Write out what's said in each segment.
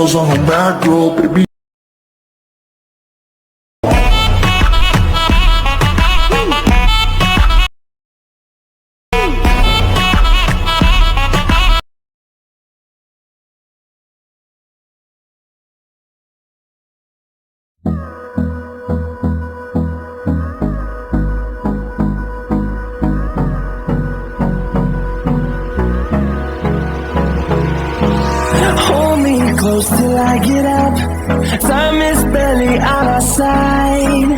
girls on the back row, baby. Hold me close till I get up. Time is barely on our side.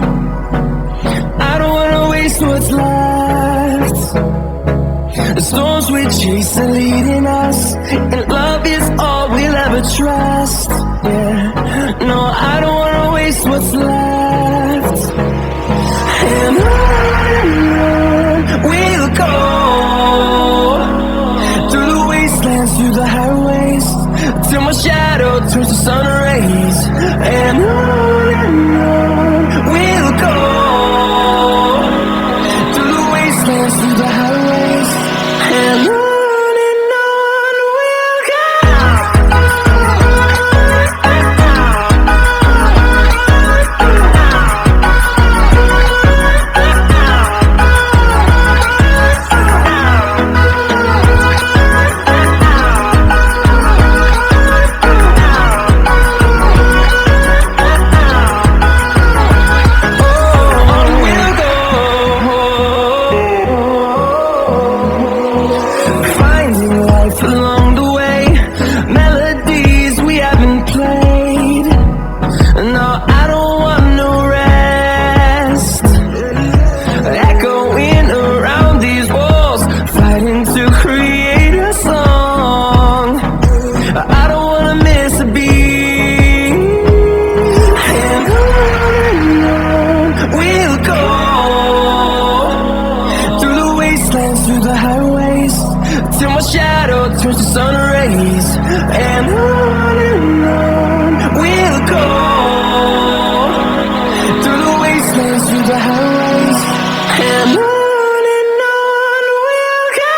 I don't wanna waste what's left. The storms we chase are leading us, and love is all we'll ever trust. Yeah, no, I don't wanna waste what's left. And on we'll go, through the wastelands, through the highways, till my shadow turns to sun rays. And on we'll go, through the wastelands, through the highways, and on we'll go. Along the way, melodies we haven't played. No, I don't want no rest. Echoing around these walls, fighting to create a song. I don't wanna miss a beat. And on we'll go, through the wastelands, through the highways, till my shadow turns to sun rays. And on we'll go, through the wastelands, through the highways, and on we'll go.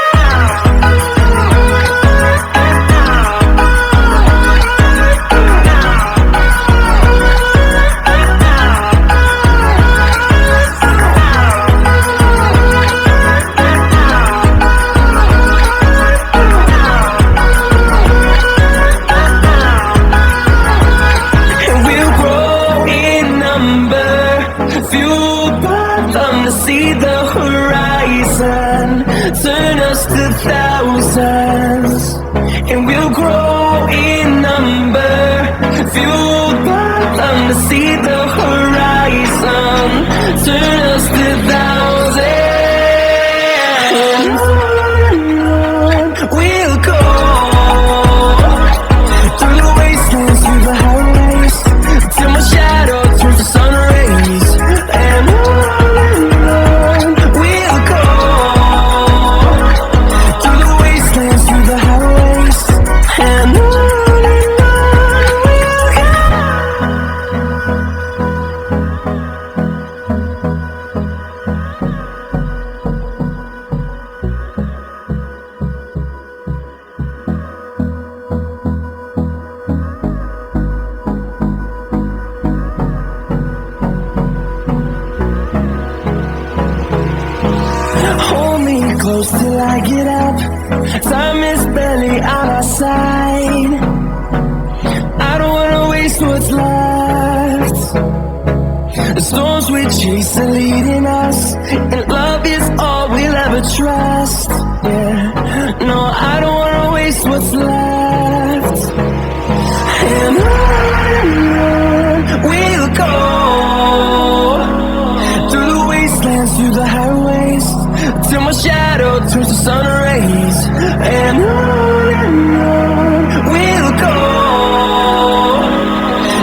Fueled by them to see the horizon, turn us to thousands, and we'll grow in number. Fueled by them to see the horizon, turn us to thousands, and on we'll go, through the wastelands, through the highways, till my shadow turns to sun rays. And on we'll go, through the wastelands, through the highways, and on we'll go. Hold me close till I get up. Time is barely on our side. I don't wanna waste what's left. The storms we chase are leading us, and love is all we'll ever trust. Yeah, no, I don't wanna waste what's left. And on we'll go, through the wastelands, through the highways, till my shadow turns to sun rays. And on we'll go,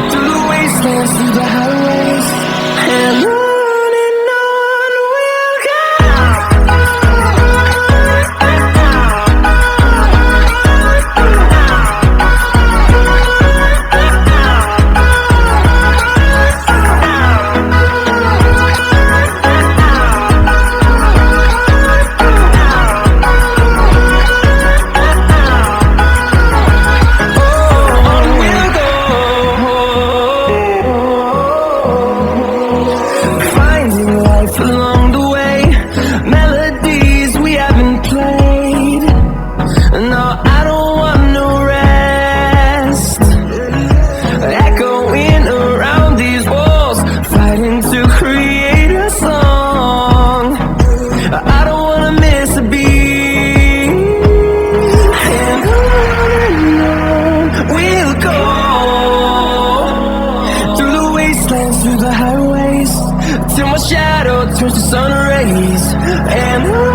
through the wastelands, through the highways, and on we'll go. turns to sun rays, and